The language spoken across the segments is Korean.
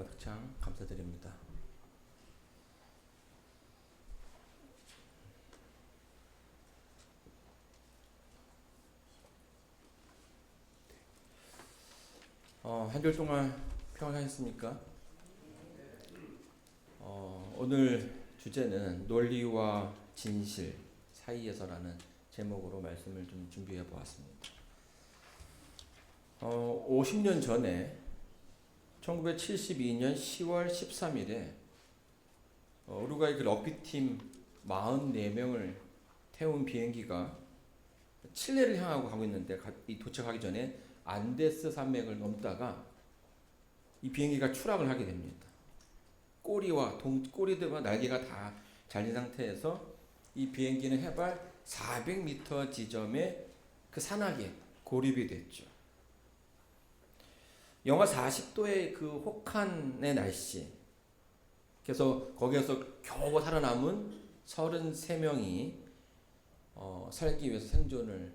가득창 감사드립니다. 한 주일 동안 평안하셨습니까? 오늘 주제는 논리와 진실 사이에서라는 제목으로 말씀을 좀 준비해 보았습니다. 50년 전에 1972년 10월 13일에 우루과이 그 럭비팀 44명을 태운 비행기가 칠레를 향하고 가고 있는데 도착하기 전에 안데스 산맥을 넘다가 이 비행기가 추락을 하게 됩니다. 꼬리들과 날개가 다 잘린 상태에서 이 비행기는 해발 400m 지점에 그 산악에 고립이 됐죠. 영하 40도의 그 혹한의 날씨. 그래서 거기에서 겨우 살아남은 33명이 살기 위해서 생존을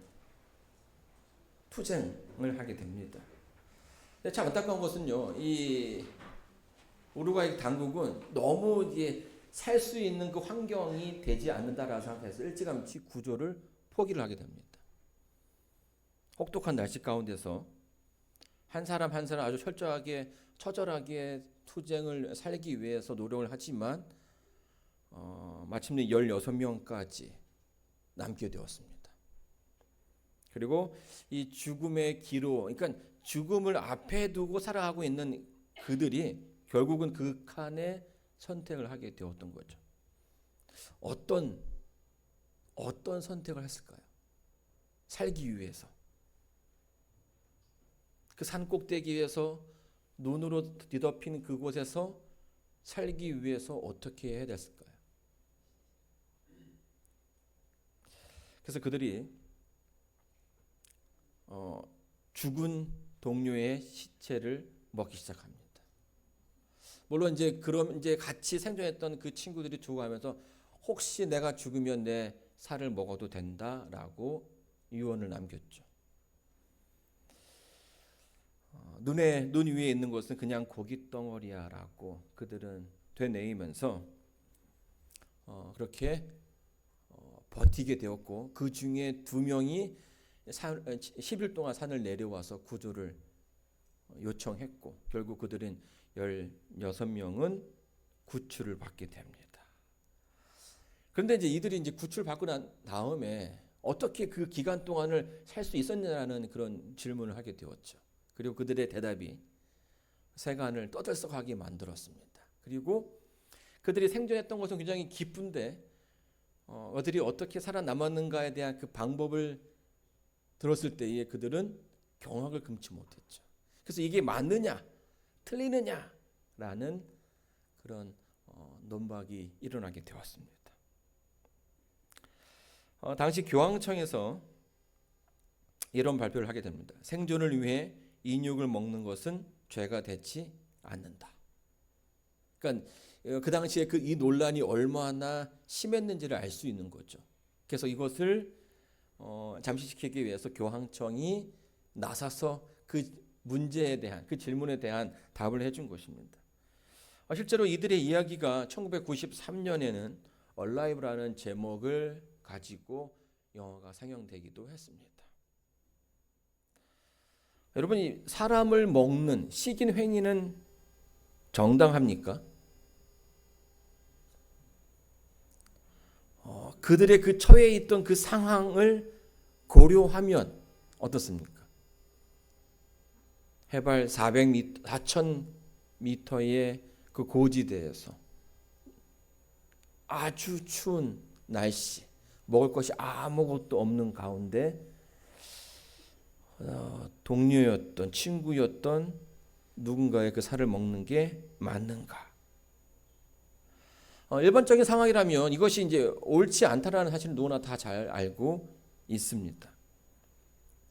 투쟁을 하게 됩니다. 근데 참 안타까운 것은요, 이 우루과이 당국은 너무 이제 살 수 있는 그 환경이 되지 않는다라고 생각해서 일찌감치 구조를 포기를 하게 됩니다. 혹독한 날씨 가운데서 한 사람 한 사람 아주 철저하게 처절하게 투쟁을 살기 위해서 노력을 하지만 마침내 16명까지 남게 되었습니다. 그리고 이 죽음의 기로, 그러니까 죽음을 앞에 두고 살아가고 있는 그들이 결국은 극한의 선택을 하게 되었던 거죠. 어떤 선택을 했을까요? 살기 위해서. 그 산 꼭대기에서 눈으로 뒤덮인 그곳에서 살기 위해서 어떻게 해야 됐을까요? 그래서 그들이 죽은 동료의 시체를 먹기 시작합니다. 물론 그럼 같이 생존했던 그 친구들이 죽어가면서 혹시 내가 죽으면 내 살을 먹어도 된다라고 유언을 남겼죠. 눈 위에 있는 것은 그냥 고깃 덩어리야라고 그들은 되뇌이면서 그렇게 버티게 되었고, 그 중에 2명이 10일 동안 산을 내려와서 구조를 요청했고, 결국 그들은 16명은 구출을 받게 됩니다. 그런데 이들이 구출을 받고 난 다음에 어떻게 그 기간 동안을 살 수 있었냐는 그런 질문을 하게 되었죠. 그리고 그들의 대답이 세간을 떠들썩하게 만들었습니다. 그리고 그들이 생존했던 것은 굉장히 기쁜데 그들이 어떻게 살아남았는가에 대한 그 방법을 들었을 때에 그들은 경악을 금치 못했죠. 그래서 이게 맞느냐 틀리느냐라는 그런 논박이 일어나게 되었습니다. 당시 교황청에서 이런 발표를 하게 됩니다. 생존을 위해 인육을 먹는 것은 죄가 되지 않는다. 그러니까 그 당시에 이 논란이 얼마나 심했는지를 알 수 있는 거죠. 그래서 이것을 잠식시키기 위해서 교황청이 나서서 그 문제에 대한, 그 질문에 대한 답을 해준 것입니다. 실제로 이들의 이야기가 1993년에는 Alive라는 제목을 가지고 영화가 상영되기도 했습니다. 여러분이 사람을 먹는 식인 행위는 정당합니까? 그들의 그 처해 있던 그 상황을 고려하면 어떻습니까? 해발 400m, 4000m의 그 고지대에서 아주 추운 날씨, 먹을 것이 아무것도 없는 가운데 동료였던, 친구였던 누군가의 그 살을 먹는 게 맞는가? 일반적인 상황이라면 이것이 옳지 않다라는 사실은 누구나 다 잘 알고 있습니다.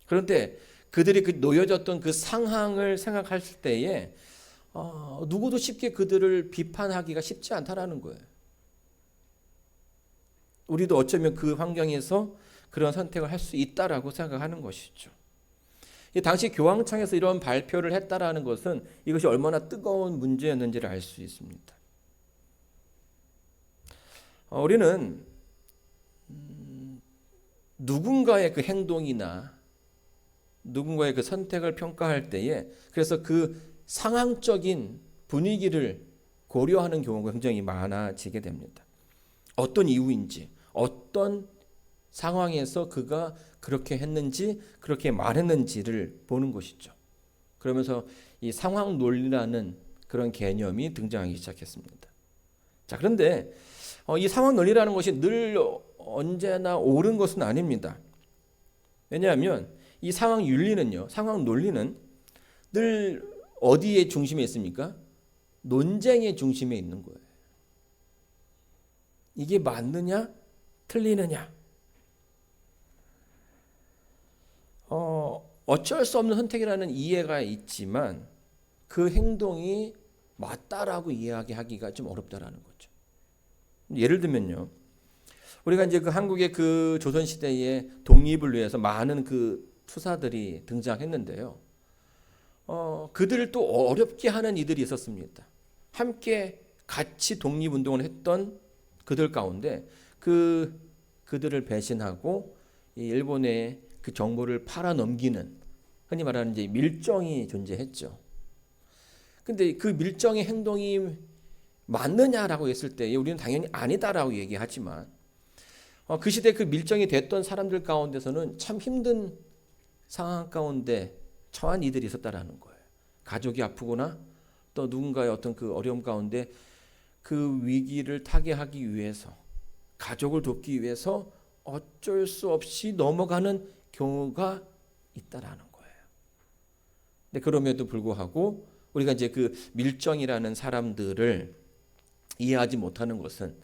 그런데 그들이 놓여졌던 그 상황을 생각했을 때에 누구도 쉽게 그들을 비판하기가 쉽지 않다라는 거예요. 우리도 어쩌면 그 환경에서 그런 선택을 할 수 있다라고 생각하는 것이죠. 이 당시 교황청에서 이런 발표를 했다라는 것은 이것이 얼마나 뜨거운 문제였는지를 알 수 있습니다. 우리는 누군가의 그 행동이나 누군가의 그 선택을 평가할 때에 그래서 그 상황적인 분위기를 고려하는 경우가 굉장히 많아지게 됩니다. 어떤 이유인지, 어떤 상황에서 그가 그렇게 했는지, 그렇게 말했는지를 보는 것이죠. 그러면서 이 상황 논리라는 그런 개념이 등장하기 시작했습니다. 자, 그런데 이 상황 논리라는 것이 늘 언제나 옳은 것은 아닙니다. 왜냐하면 이 상황 윤리는요, 상황 논리는 늘 어디에 중심에 있습니까? 논쟁의 중심에 있는 거예요. 이게 맞느냐, 틀리느냐. 어쩔 수 없는 선택이라는 이해가 있지만 그 행동이 맞다라고 이야기하기가 좀 어렵다라는 거죠. 예를 들면요, 우리가 이제 그 한국의 그 조선 시대의 독립을 위해서 많은 그 투사들이 등장했는데요. 그들을 또 어렵게 하는 이들이 있었습니다. 함께 같이 독립운동을 했던 그들 가운데 그들을 배신하고 일본의 그 정보를 팔아넘기는 흔히 말하는 이제 밀정이 존재했죠. 근데 그 밀정의 행동이 맞느냐라고 했을 때 우리는 당연히 아니다라고 얘기하지만 그 시대 그 밀정이 됐던 사람들 가운데서는 참 힘든 상황 가운데 처한 이들이 있었다라는 거예요. 가족이 아프거나 또 누군가의 어떤 그 어려움 가운데 그 위기를 타개하기 위해서 가족을 돕기 위해서 어쩔 수 없이 넘어가는 경우가 있다라는 거예요. 근데 그럼에도 불구하고 우리가 이제 그 밀정이라는 사람들을 이해하지 못하는 것은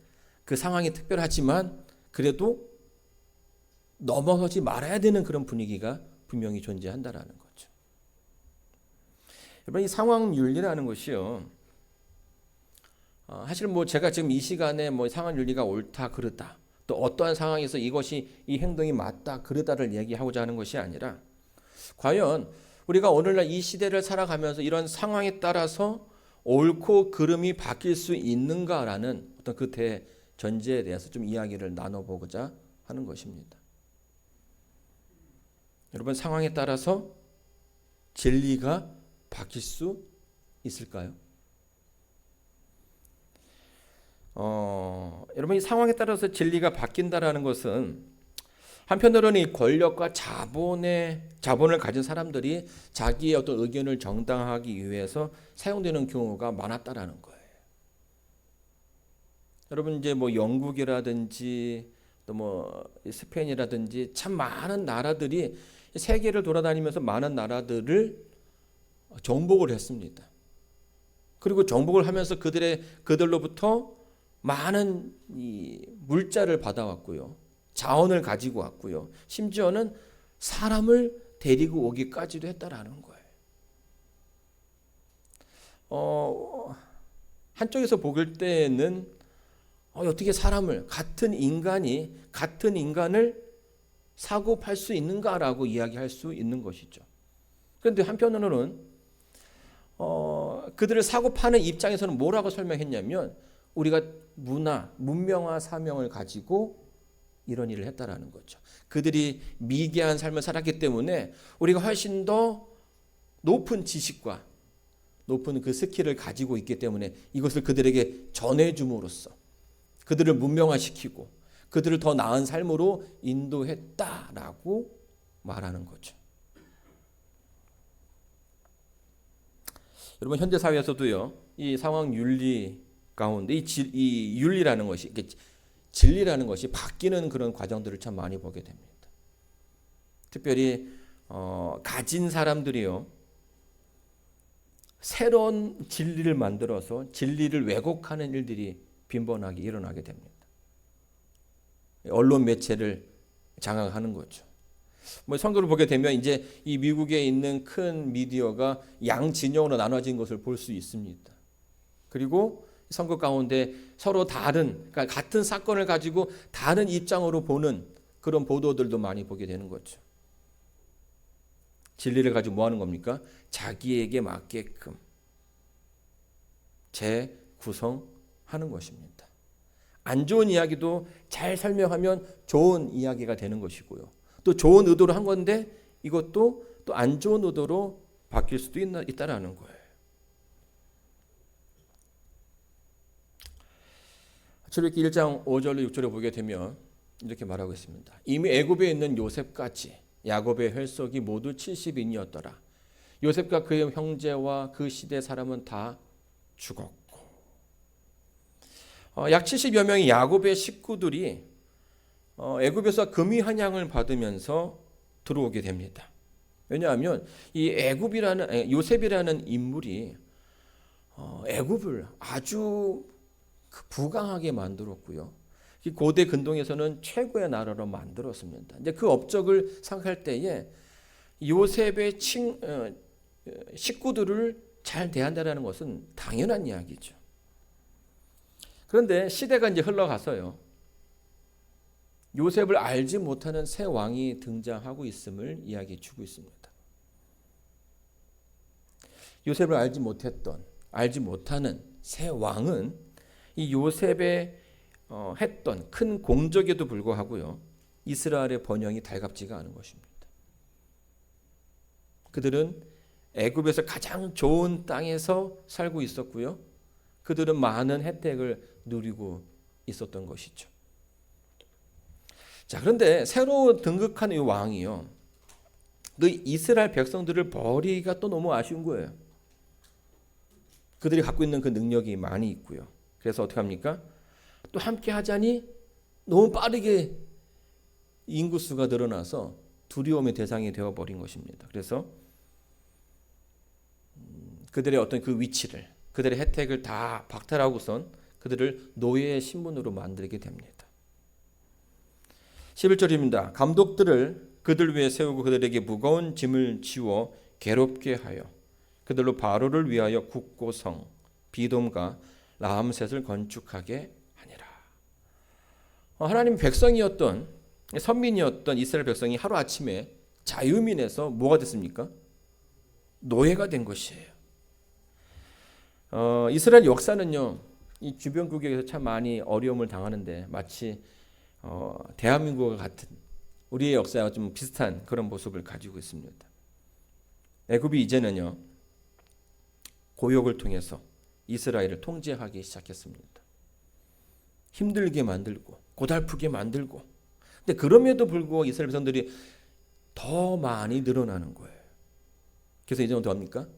그 상황이 특별하지만 그래도 넘어서지 말아야 되는 그런 분위기가 분명히 존재한다라는 거죠. 여러분, 이 상황 윤리라는 것이요. 사실 뭐 제가 지금 이 시간에 뭐 상황 윤리가 옳다 그르다 또 어떠한 상황에서 이것이 이 행동이 맞다 그르다를 얘기하고자 하는 것이 아니라 과연 우리가 오늘날 이 시대를 살아가면서 이런 상황에 따라서 옳고 그름이 바뀔 수 있는가라는 어떤 그 대전제에 대해서 좀 이야기를 나눠보고자 하는 것입니다. 여러분, 상황에 따라서 진리가 바뀔 수 있을까요? 여러분, 이 상황에 따라서 진리가 바뀐다라는 것은 한편으로는 이 권력과 자본을 가진 사람들이 자기의 어떤 의견을 정당화하기 위해서 사용되는 경우가 많았다라는 거예요. 여러분, 이제 뭐 영국이라든지 또 뭐 스페인이라든지 참 많은 나라들이 세계를 돌아다니면서 많은 나라들을 정복을 했습니다. 그리고 정복을 하면서 그들로부터 많은 이 물자를 받아왔고요. 자원을 가지고 왔고요. 심지어는 사람을 데리고 오기까지도 했다라는 거예요. 한쪽에서 볼 때는 어떻게 사람을 같은 인간을 사고 팔 수 있는가라고 이야기할 수 있는 것이죠. 그런데 한편으로는 그들을 사고 파는 입장에서는 뭐라고 설명했냐면 우리가 문명화 사명을 가지고 이런 일을 했다라는 거죠. 그들이 미개한 삶을 살았기 때문에 우리가 훨씬 더 높은 지식과 높은 그 스킬을 가지고 있기 때문에 이것을 그들에게 전해줌으로써 그들을 문명화시키고 그들을 더 나은 삶으로 인도했다라고 말하는 거죠. 여러분, 현대 사회에서도요, 이 상황 윤리 가운데 이 윤리라는 것이, 진리라는 것이 바뀌는 그런 과정들을 참 많이 보게 됩니다. 특별히 가진 사람들이요, 새로운 진리를 만들어서 진리를 왜곡하는 일들이 빈번하게 일어나게 됩니다. 언론 매체를 장악하는 거죠. 뭐 선거를 보게 되면 이제 이 미국에 있는 큰 미디어가 양 진영으로 나눠진 것을 볼 수 있습니다. 그리고 선거 가운데 서로 그러니까 같은 사건을 가지고 다른 입장으로 보는 그런 보도들도 많이 보게 되는 거죠. 진리를 가지고 뭐 하는 겁니까? 자기에게 맞게끔 재구성하는 것입니다. 안 좋은 이야기도 잘 설명하면 좋은 이야기가 되는 것이고요. 또 좋은 의도로 한 건데 이것도 또 안 좋은 의도로 바뀔 수도 있다라는 거예요. 출애굽기 1장 5절로 6절에 보게 되면 이렇게 말하고 있습니다. 이미 애굽에 있는 요셉까지 야곱의 혈속이 모두 70인이었더라. 요셉과 그의 형제와 그 시대 사람은 다 죽었고 약 70여 명의 야곱의 식구들이 애굽에서 금이 환양을 받으면서 들어오게 됩니다. 왜냐하면 이 요셉이라는 인물이 애굽을 아주 부강하게 만들었고요. 고대 근동에서는 최고의 나라로 만들었습니다. 이제 그 업적을 생각할 때에 요셉의 식구들을 잘 대한다는 것은 당연한 이야기죠. 그런데 시대가 이제 흘러가서요. 요셉을 알지 못하는 새 왕이 등장하고 있음을 이야기해 주고 있습니다. 요셉을 알지 못하는 새 왕은 이 요셉의 했던 큰 공적에도 불구하고요. 이스라엘의 번영이 달갑지가 않은 것입니다. 그들은 애굽에서 가장 좋은 땅에서 살고 있었고요. 그들은 많은 혜택을 누리고 있었던 것이죠. 자, 그런데 새로 등극한 이 왕이요. 그 이스라엘 백성들을 버리기가 또 너무 아쉬운 거예요. 그들이 갖고 있는 그 능력이 많이 있고요. 그래서 어떻게 합니까? 또 함께 하자니 너무 빠르게 인구수가 늘어나서 두려움의 대상이 되어버린 것입니다. 그래서 그들의 어떤 그 위치를, 그들의 혜택을 다 박탈하고선 그들을 노예의 신분으로 만들게 됩니다. 11절입니다. 감독들을 그들 위에 세우고 그들에게 무거운 짐을 지워 괴롭게 하여 그들로 바로를 위하여 국고성, 비돔과 라암셋을 건축하게 하니라. 하나님 백성이었던 선민이었던 이스라엘 백성이 하루아침에 자유민에서 뭐가 됐습니까? 노예가 된 것이에요. 이스라엘 역사는요. 이 주변국에서 참 많이 어려움을 당하는데 마치 대한민국과 같은 우리의 역사와 좀 비슷한 그런 모습을 가지고 있습니다. 애굽이 이제는요. 고욕을 통해서 이스라엘을 통제하기 시작했습니다. 힘들게 만들고 고달프게 만들고 근데 그럼에도 불구하고 이스라엘 백성들이 더 많이 늘어나는 거예요. 그래서 이제는 어떡합니까?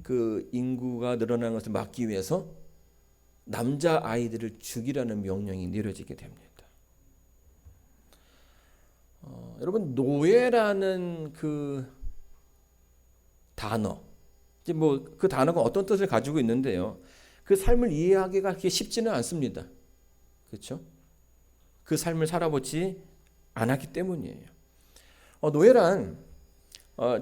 그 인구가 늘어나는 것을 막기 위해서 남자 아이들을 죽이라는 명령이 내려지게 됩니다. 여러분 노예라는 그 단어, 이제 뭐 그 단어가 어떤 뜻을 가지고 있는데요. 그 삶을 이해하기가 그렇게 쉽지는 않습니다. 그렇죠? 그 삶을 살아보지 않았기 때문이에요. 노예란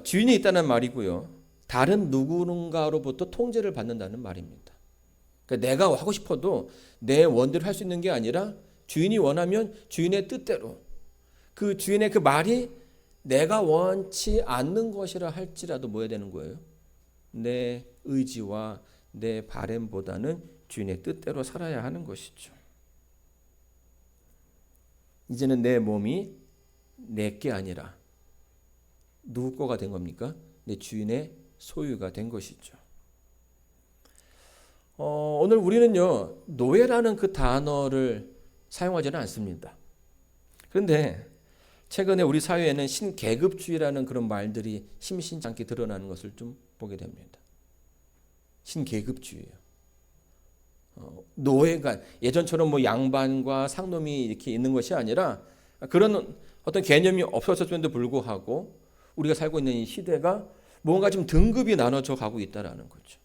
주인이 있다는 말이고요. 다른 누군가로부터 통제를 받는다는 말입니다. 그러니까 내가 하고 싶어도 내 원대로 할 수 있는 게 아니라 주인이 원하면 주인의 뜻대로 그 주인의 그 말이 내가 원치 않는 것이라 할지라도 뭐 해야 되는 거예요? 내 의지와 내 바램보다는 주인의 뜻대로 살아야 하는 것이죠. 이제는 내 몸이 내 게 아니라 누구 거가 된 겁니까? 내 주인의 소유가 된 것이죠. 오늘 우리는요 노예라는 그 단어를 사용하지는 않습니다. 그런데 최근에 우리 사회에는 신계급주의라는 그런 말들이 심심치 않게 드러나는 것을 좀 보게 됩니다. 신계급주의예요. 노예가 예전처럼 뭐 양반과 상놈이 이렇게 있는 것이 아니라 그런 어떤 개념이 없어졌음에도 불구하고 우리가 살고 있는 이 시대가 뭔가 좀 등급이 나눠져 가고 있다라는 거죠.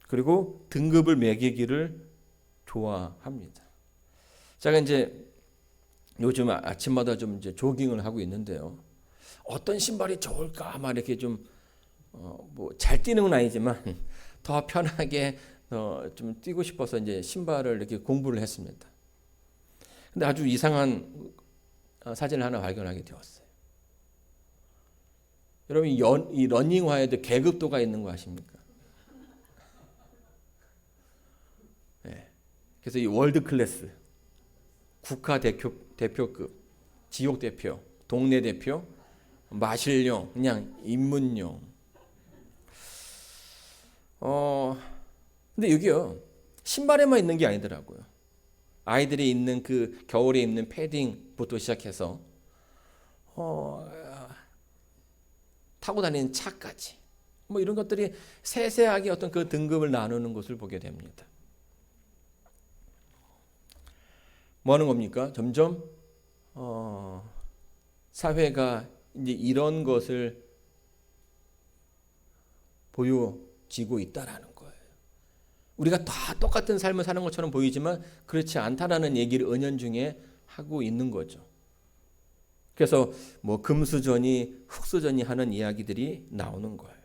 그리고 등급을 매기기를 좋아합니다. 제가 이제 요즘 아침마다 좀 이제 조깅을 하고 있는데요. 어떤 신발이 좋을까 막 이렇게 좀 뭐 잘 뛰는 건 아니지만 더 편하게 좀 뛰고 싶어서 이제 신발을 이렇게 공부를 했습니다. 근데 아주 이상한 사진을 하나 발견하게 되었어요. 여러분 이 러닝화에도 계급도가 있는 거 아십니까? 네. 그래서 이 월드 클래스, 국가 대표급, 지역 대표, 동네 대표, 마실용, 그냥 입문용. 근데 여기요 신발에만 있는 게 아니더라고요. 아이들이 입는 그 겨울에 입는 패딩부터 시작해서 타고 다니는 차까지 뭐 이런 것들이 세세하게 어떤 그 등급을 나누는 것을 보게 됩니다. 뭐 하는 겁니까? 점점 사회가 이제 이런 것을 보여지고 있다라는 거예요. 우리가 다 똑같은 삶을 사는 것처럼 보이지만 그렇지 않다라는 얘기를 은연중에 하고 있는 거죠. 그래서 뭐 금수저니 흙수저니 하는 이야기들이 나오는 거예요.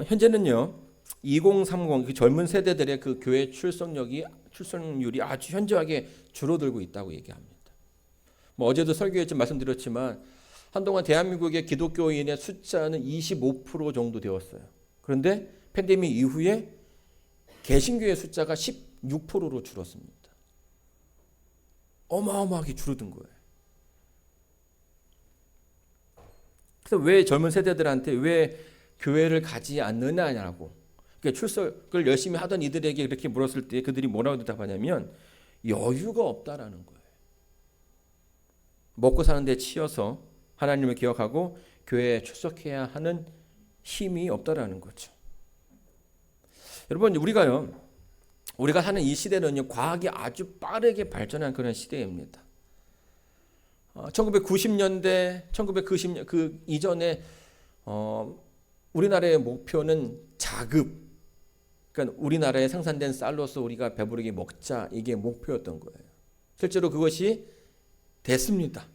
현재는요 2030 그 젊은 세대들의 그 교회 출석률이 아주 현저하게 줄어들고 있다고 얘기합니다. 뭐 어제도 설교에 좀 말씀드렸지만 한동안 대한민국의 기독교인의 숫자는 25% 정도 되었어요. 그런데 팬데믹 이후에 개신교의 숫자가 16%로 줄었습니다. 어마어마하게 줄어든 거예요. 그래서 왜 젊은 세대들한테 왜 교회를 가지 않느냐고 그러니까 출석을 열심히 하던 이들에게 그렇게 물었을 때 그들이 뭐라고 대답하냐면 여유가 없다라는 거예요. 먹고 사는 데 치여서 하나님을 기억하고 교회에 출석해야 하는 힘이 없다라는 거죠. 여러분 우리가 사는 이 시대는요 과학이 아주 빠르게 발전한 그런 시대입니다. 1990년대, 1990년 그 이전에 우리나라의 목표는 자급, 그러니까 우리나라에 생산된 쌀로서 우리가 배부르게 먹자 이게 목표였던 거예요. 실제로 그것이 됐습니다.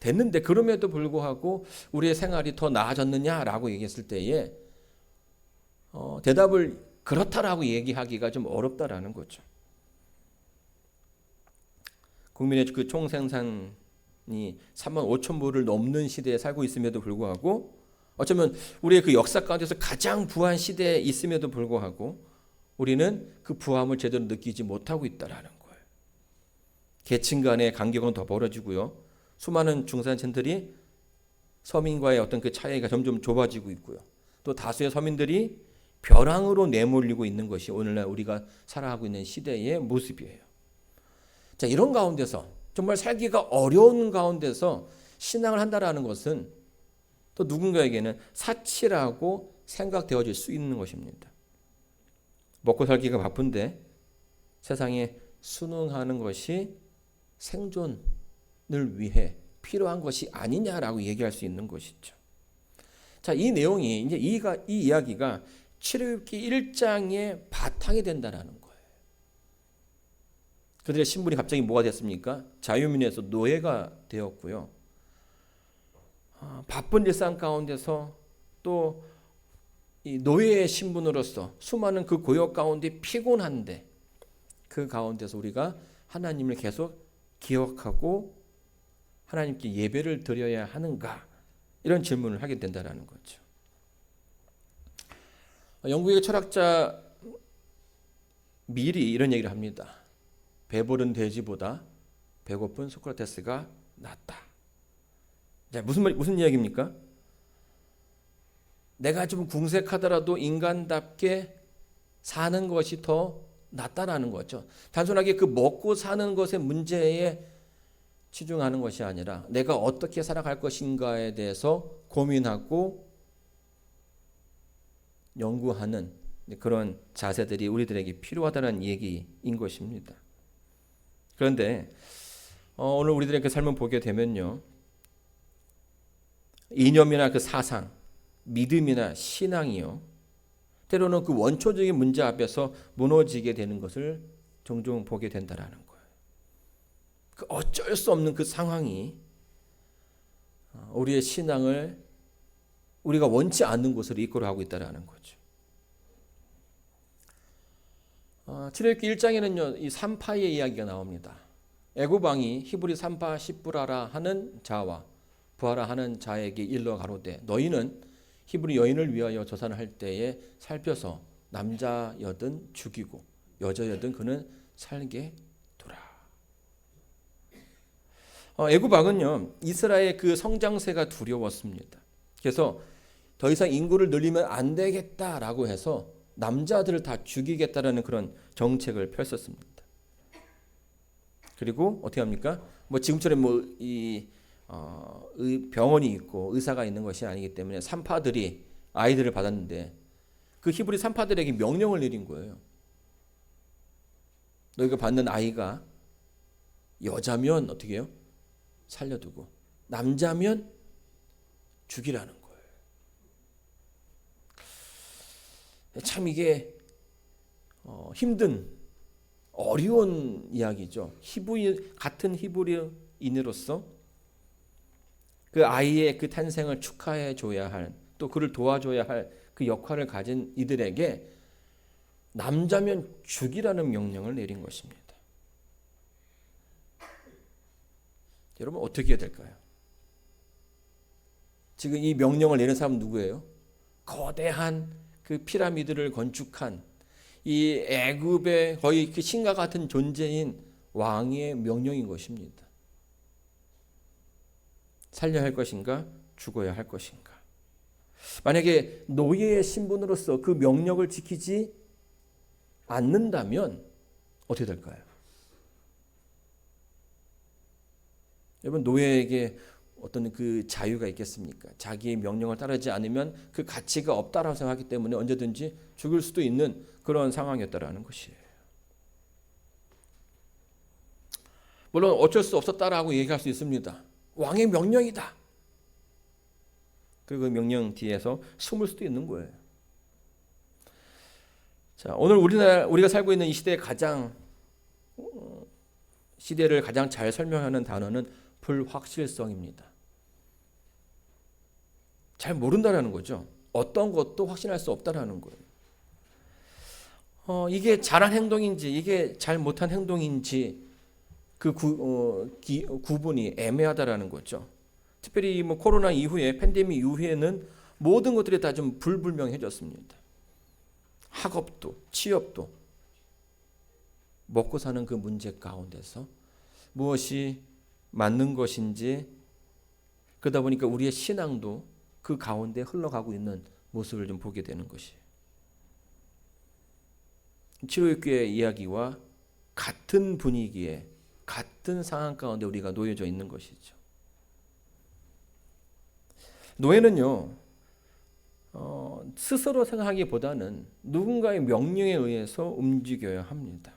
됐는데 그럼에도 불구하고 우리의 생활이 더 나아졌느냐라고 얘기했을 때에 대답을 그렇다라고 얘기하기가 좀 어렵다라는 거죠. 국민의 그 총생산이 3만 5천 부를 넘는 시대에 살고 있음에도 불구하고 어쩌면 우리의 그 역사 가운데서 가장 부한 시대에 있음에도 불구하고 우리는 그 부함을 제대로 느끼지 못하고 있다라는 거예요. 계층 간의 간격은 더 벌어지고요. 수많은 중산층들이 서민과의 어떤 그 차이가 점점 좁아지고 있고요. 또 다수의 서민들이 벼랑으로 내몰리고 있는 것이 오늘날 우리가 살아가고 있는 시대의 모습이에요. 자, 이런 가운데서 정말 살기가 어려운 가운데서 신앙을 한다라는 것은 또 누군가에게는 사치라고 생각되어질 수 있는 것입니다. 먹고 살기가 바쁜데 세상에 순응하는 것이 생존을 위해 필요한 것이 아니냐라고 얘기할 수 있는 것이죠. 자, 이 내용이 이제 이 이야기가 출애굽기 1장의 바탕이 된다라는 거예요. 그들의 신분이 갑자기 뭐가 됐습니까? 자유민에서 노예가 되었고요. 바쁜 일상 가운데서 또 이 노예의 신분으로서 수많은 그 고역 가운데 피곤한데 그 가운데서 우리가 하나님을 계속 기억하고 하나님께 예배를 드려야 하는가 이런 질문을 하게 된다는 거죠. 영국의 철학자 밀이 이런 얘기를 합니다. 배부른 돼지보다 배고픈 소크라테스가 낫다. 자, 무슨 이야기입니까? 내가 좀 궁색하더라도 인간답게 사는 것이 더 낫다라는 거죠. 단순하게 그 먹고 사는 것의 문제에 치중하는 것이 아니라 내가 어떻게 살아갈 것인가에 대해서 고민하고 연구하는 그런 자세들이 우리들에게 필요하다는 얘기인 것입니다. 그런데 오늘 우리들의 그 삶을 보게 되면요, 이념이나 그 사상, 믿음이나 신앙이요, 때로는 그 원초적인 문제 앞에서 무너지게 되는 것을 종종 보게 된다라는 거예요. 그 어쩔 수 없는 그 상황이 우리의 신앙을 우리가 원치 않는 곳으로 이끌어가고 있다라는 거죠. 출애굽기 1장에는요, 이 3파의 이야기가 나옵니다. 애굽 왕이 히브리 산파 시브라라 하는 자와 부하라 하는 자에게 일러 가로되 너희는 히브리 여인을 위하여 저산을 할 때에 살펴서 남자여든 죽이고 여자여든 그는 살게 두라. 애굽 왕은요 이스라엘의 그 성장세가 두려웠습니다. 그래서 더 이상 인구를 늘리면 안 되겠다라고 해서 남자들을 다 죽이겠다라는 그런 정책을 펼쳤습니다. 그리고 어떻게 합니까? 뭐 지금처럼 병원이 있고 의사가 있는 것이 아니기 때문에 산파들이 아이들을 받았는데 그 히브리 산파들에게 명령을 내린 거예요. 너희가 받는 아이가 여자면 어떻게 해요? 살려두고 남자면 죽이라는 거예요. 참 이게 힘든 어려운 이야기죠. 같은 히브리인으로서 그 아이의 그 탄생을 축하해 줘야 할, 또 그를 도와줘야 할 그 역할을 가진 이들에게 남자면 죽이라는 명령을 내린 것입니다. 여러분 어떻게 해야 될까요? 지금 이 명령을 내린 사람은 누구예요? 거대한 그 피라미드를 건축한 이 애굽의 거의 그 신과 같은 존재인 왕의 명령인 것입니다. 살려야 할 것인가? 죽어야 할 것인가? 만약에 노예의 신분으로서 그 명령을 지키지 않는다면 어떻게 될까요? 여러분 노예에게 어떤 그 자유가 있겠습니까? 자기의 명령을 따르지 않으면 그 가치가 없다라고 생각하기 때문에 언제든지 죽을 수도 있는 그런 상황이었다라는 것이에요. 물론 어쩔 수 없었다라고 얘기할 수 있습니다. 왕의 명령이다. 그리고 그 명령 뒤에서 숨을 수도 있는 거예요. 자, 오늘 우리가 살고 있는 이 시대를 가장 잘 설명하는 단어는 불확실성입니다. 잘 모른다라는 거죠. 어떤 것도 확신할 수 없다라는 거예요. 이게 잘한 행동인지 이게 잘 못한 행동인지 그 구분이 애매하다라는 거죠. 특별히 뭐 코로나 이후에 팬데믹 이후에는 모든 것들이 다 좀 불분명해졌습니다. 학업도 취업도 먹고 사는 그 문제 가운데서 무엇이 맞는 것인지 그러다 보니까 우리의 신앙도 그 가운데 흘러가고 있는 모습을 좀 보게 되는 것이에요. 치료교회 이야기와 같은 분위기에 같은 상황 가운데 우리가 놓여져 있는 것이죠. 노예는요 스스로 생각하기보다는 누군가의 명령에 의해서 움직여야 합니다.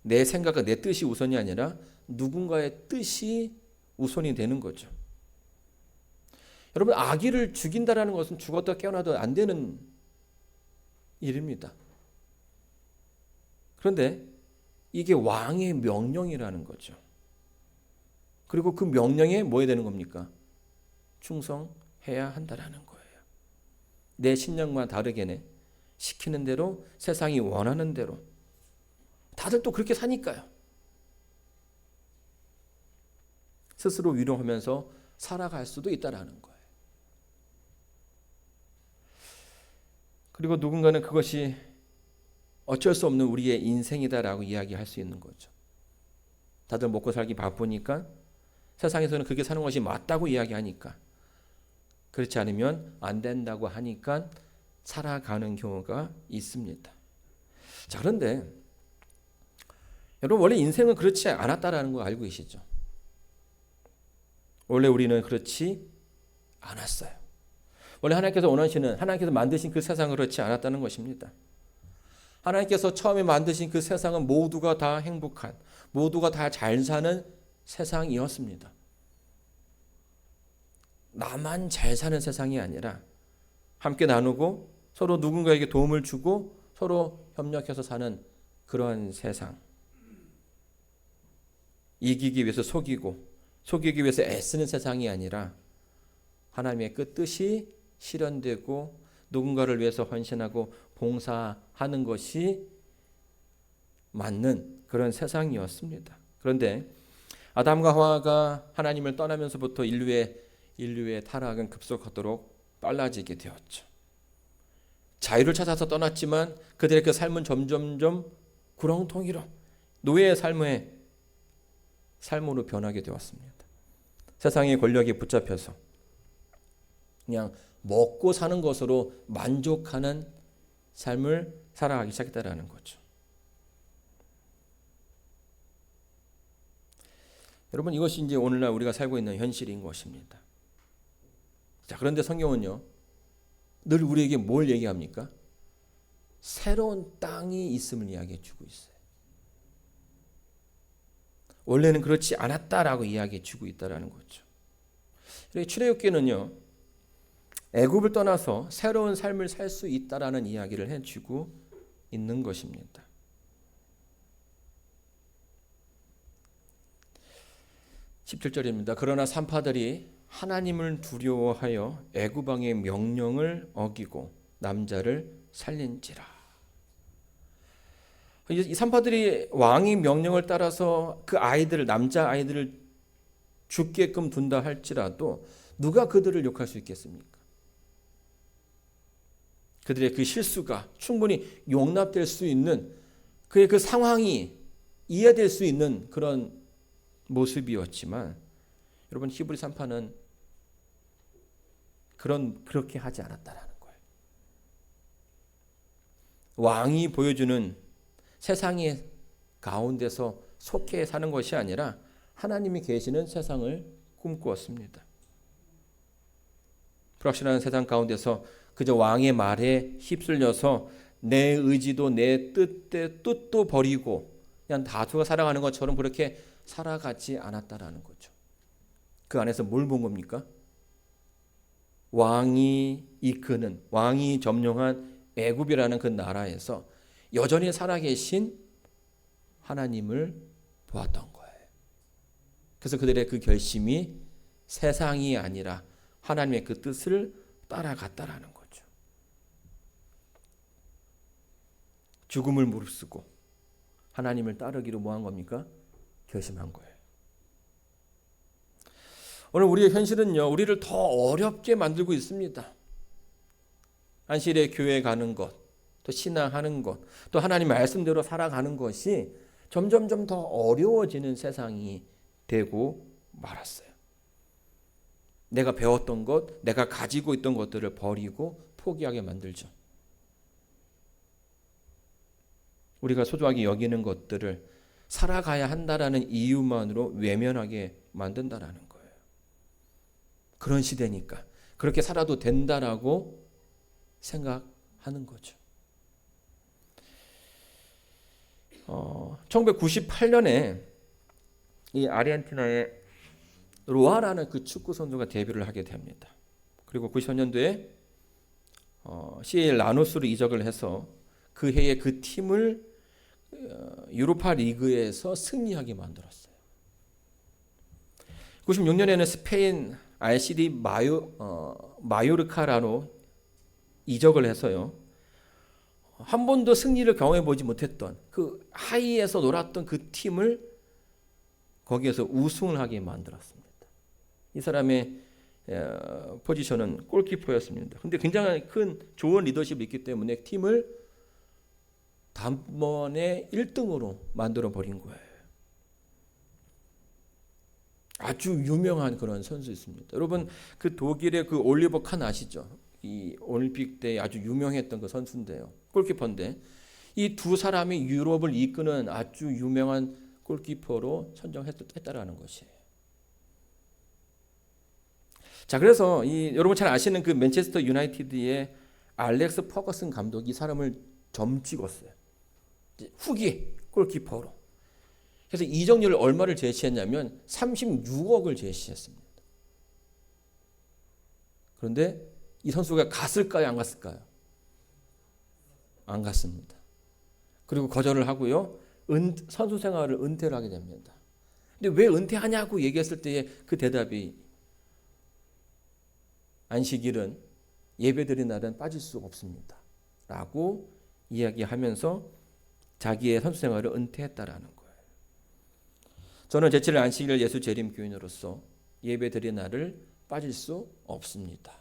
내 생각과 내 뜻이 우선이 아니라 누군가의 뜻이 우선이 되는 거죠. 여러분 아기를 죽인다라는 것은 죽었다 깨어나도 안 되는 일입니다. 그런데 이게 왕의 명령이라는 거죠. 그리고 그 명령에 뭐 해야 되는 겁니까? 충성해야 한다라는 거예요. 내 신념과 다르게네 시키는 대로 세상이 원하는 대로 다들 또 그렇게 사니까요. 스스로 위로하면서 살아갈 수도 있다라는 거예요. 그리고 누군가는 그것이 어쩔 수 없는 우리의 인생이다라고 이야기할 수 있는 거죠. 다들 먹고 살기 바쁘니까 세상에서는 그렇게 사는 것이 맞다고 이야기하니까 그렇지 않으면 안 된다고 하니까 살아가는 경우가 있습니다. 자, 그런데 여러분 원래 인생은 그렇지 않았다라는 거 알고 계시죠? 원래 우리는 그렇지 않았어요. 원래 하나님께서 원하시는 하나님께서 만드신 그 세상은 그렇지 않았다는 것입니다. 하나님께서 처음에 만드신 그 세상은 모두가 다 행복한, 모두가 다 잘 사는 세상이었습니다. 나만 잘 사는 세상이 아니라 함께 나누고 서로 누군가에게 도움을 주고 서로 협력해서 사는 그런 세상. 이기기 위해서 속이고 속이기 위해서 애쓰는 세상이 아니라 하나님의 그 뜻이 실현되고 누군가를 위해서 헌신하고 봉사하는 것이 맞는 그런 세상이었습니다. 그런데 아담과 하와가 하나님을 떠나면서부터 인류의 타락은 급속하도록 빨라지게 되었죠. 자유를 찾아서 떠났지만 그들의 그 삶은 점점점 구렁텅이로 노예의 삶으로 변하게 되었습니다. 세상의 권력에 붙잡혀서 그냥 먹고 사는 것으로 만족하는 삶을 살아가기 시작했다는 거죠. 여러분, 이것이 이제 오늘날 우리가 살고 있는 현실인 것입니다. 자, 그런데 성경은요, 늘 우리에게 뭘 얘기합니까? 새로운 땅이 있음을 이야기해 주고 있어요. 원래는 그렇지 않았다라고 이야기해 주고 있다라는 거죠. 출애굽기는요, 애굽을 떠나서 새로운 삶을 살 수 있다라는 이야기를 해주고 있는 것입니다. 17절입니다. 그러나 산파들이 하나님을 두려워하여 애굽 왕의 명령을 어기고 남자를 살린지라. 이 산파들이 왕의 명령을 따라서 그 남자 아이들을 죽게끔 둔다 할지라도 누가 그들을 욕할 수 있겠습니까? 그들의 그 실수가 충분히 용납될 수 있는 그의 그 상황이 이해될 수 있는 그런 모습이었지만, 여러분, 히브리 산파는 그렇게 하지 않았다라는 거예요. 왕이 보여주는 세상의 가운데서 속해 사는 것이 아니라 하나님이 계시는 세상을 꿈꾸었습니다. 불확실한 세상 가운데서 그저 왕의 말에 휩쓸려서 내 의지도 내 뜻도 버리고 그냥 다수가 살아가는 것처럼 그렇게 살아가지 않았다라는 거죠. 그 안에서 뭘 본 겁니까? 왕이 이끄는, 왕이 점령한 애굽이라는 그 나라에서 여전히 살아계신 하나님을 보았던 거예요. 그래서 그들의 그 결심이 세상이 아니라 하나님의 그 뜻을 따라갔다라는 거죠. 죽음을 무릅쓰고 하나님을 따르기로 뭐 한 겁니까? 결심한 거예요. 오늘 우리의 현실은요, 우리를 더 어렵게 만들고 있습니다. 안식일에 교회 가는 것, 또 신앙하는 것, 또 하나님 말씀대로 살아가는 것이 점점점 더 어려워지는 세상이 되고 말았어요. 내가 배웠던 것, 내가 가지고 있던 것들을 버리고 포기하게 만들죠. 우리가 소중하게 여기는 것들을 살아가야 한다라는 이유만으로 외면하게 만든다라는 거예요. 그런 시대니까 그렇게 살아도 된다라고 생각하는 거죠. 1998년에 이 아르헨티나의 로아라는 그 축구 선수가 데뷔를 하게 됩니다. 그리고 94년도에 CL 라노스로 이적을 해서 그 해에 그 팀을 유로파 리그에서 승리하게 만들었어요. 96년에는 스페인 RCD 마요르카라로 이적을 해서요, 한 번도 승리를 경험해 보지 못했던 그 하이에서 놀았던 그 팀을 거기에서 우승을 하게 만들었습니다. 이 사람의 포지션은 골키퍼였습니다. 그런데 굉장히 큰 좋은 리더십이 있기 때문에 팀을 단번에 1등으로 만들어 버린 거예요. 아주 유명한 그런 선수였습니다. 여러분, 그 독일의 그 올리버 칸 아시죠? 이 올림픽 때 아주 유명했던 그 선수인데요. 골키퍼인데 이 두 사람이 유럽을 이끄는 아주 유명한 골키퍼로 선정했다라는 것이에요. 자, 그래서 여러분 잘 아시는 그 맨체스터 유나이티드의 알렉스 퍼거슨 감독이 이 사람을 점 찍었어요. 후기 골키퍼로. 그래서 이적료를 얼마를 제시했냐면 36억을 제시했습니다. 그런데 이 선수가 갔을까요, 안 갔을까요? 안 갔습니다. 그리고 거절을 하고요, 선수 생활을 은퇴를 하게 됩니다. 근데 왜 은퇴하냐고 얘기했을 때의 그 대답이, 안식일은 예배드린 날은 빠질 수 없습니다 라고 이야기하면서 자기의 선수 생활을 은퇴했다라는 거예요. 저는 제7일 안식일 예수 재림 교인으로서 예배드린 날을 빠질 수 없습니다.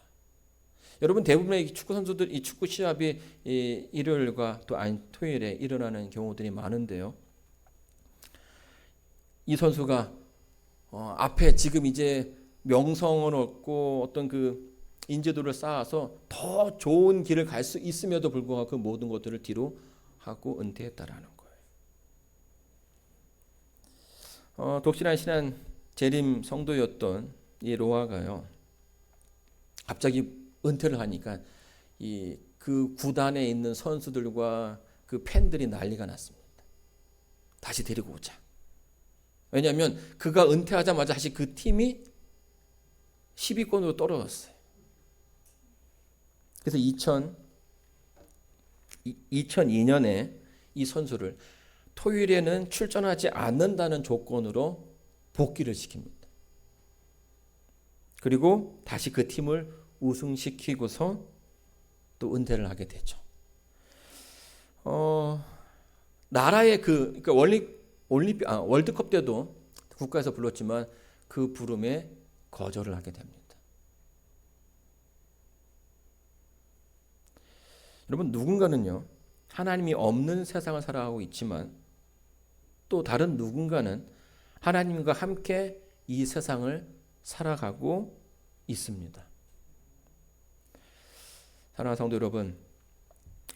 여러분 대부분의 축구 선수들 이 축구 시합이 일요일과 또 토요일에 일어나는 경우들이 많은데요. 이 선수가 앞에 지금 이제 명성을 얻고 어떤 그 인지도를 쌓아서 더 좋은 길을 갈 수 있음에도 불구하고 그 모든 것들을 뒤로 하고 은퇴했다라는 거예요. 독실한 신한 재림 성도였던 이 로아가요. 갑자기 은퇴를 하니까 그 구단에 있는 선수들과 그 팬들이 난리가 났습니다. 다시 데리고 오자. 왜냐하면 그가 은퇴하자마자 다시 그 팀이 10위권으로 떨어졌어요. 그래서 2002년에 이 선수를 토요일에는 출전하지 않는다는 조건으로 복귀를 시킵니다. 그리고 다시 그 팀을 우승시키고서 또 은퇴를 하게 되죠. 나라의 그러니까 월드컵 때도 국가에서 불렀지만 그 부름에 거절을 하게 됩니다. 여러분 누군가는요 하나님이 없는 세상을 살아가고 있지만 또 다른 누군가는 하나님과 함께 이 세상을 살아가고 있습니다. 사랑하는 성도 여러분,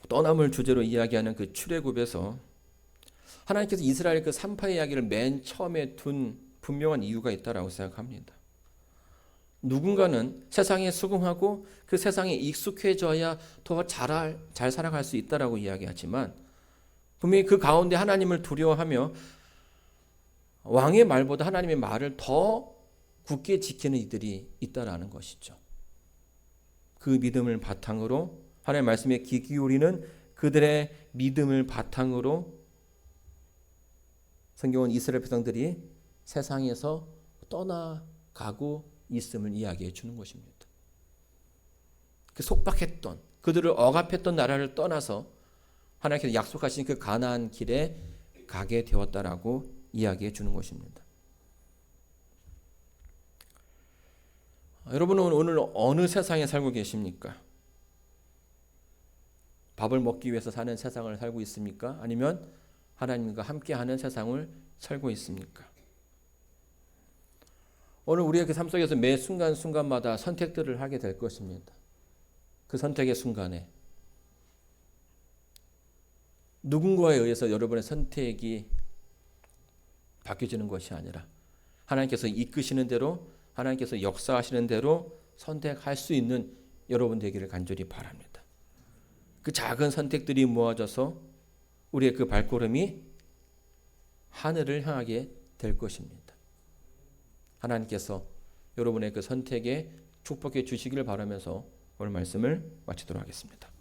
떠남을 주제로 이야기하는 그 출애굽에서 하나님께서 이스라엘 그 산파 이야기를 맨 처음에 둔 분명한 이유가 있다라고 생각합니다. 누군가는 세상에 수긍하고 그 세상에 익숙해져야 더 잘 살아갈 수 있다라고 이야기하지만 분명히 그 가운데 하나님을 두려워하며 왕의 말보다 하나님의 말을 더 굳게 지키는 이들이 있다라는 것이죠. 그 믿음을 바탕으로 하나님의 말씀에 귀 기울이는 그들의 믿음을 바탕으로 성경은 이스라엘 백성들이 세상에서 떠나가고 있음을 이야기해 주는 것입니다. 그 속박했던 그들을 억압했던 나라를 떠나서 하나님께서 약속하신 그 가나안 길에 가게 되었다라고 이야기해 주는 것입니다. 여러분은 오늘 어느 세상에 살고 계십니까? 밥을 먹기 위해서 사는 세상을 살고 있습니까? 아니면 하나님과 함께하는 세상을 살고 있습니까? 오늘 우리의 그 삶 속에서 매 순간순간마다 선택들을 하게 될 것입니다. 그 선택의 순간에 누군가에 의해서 여러분의 선택이 바뀌어지는 것이 아니라 하나님께서 이끄시는 대로 하나님께서 역사하시는 대로 선택할 수 있는 여러분 되기를 간절히 바랍니다. 그 작은 선택들이 모아져서 우리의 그 발걸음이 하늘을 향하게 될 것입니다. 하나님께서 여러분의 그 선택에 축복해 주시기를 바라면서 오늘 말씀을 마치도록 하겠습니다.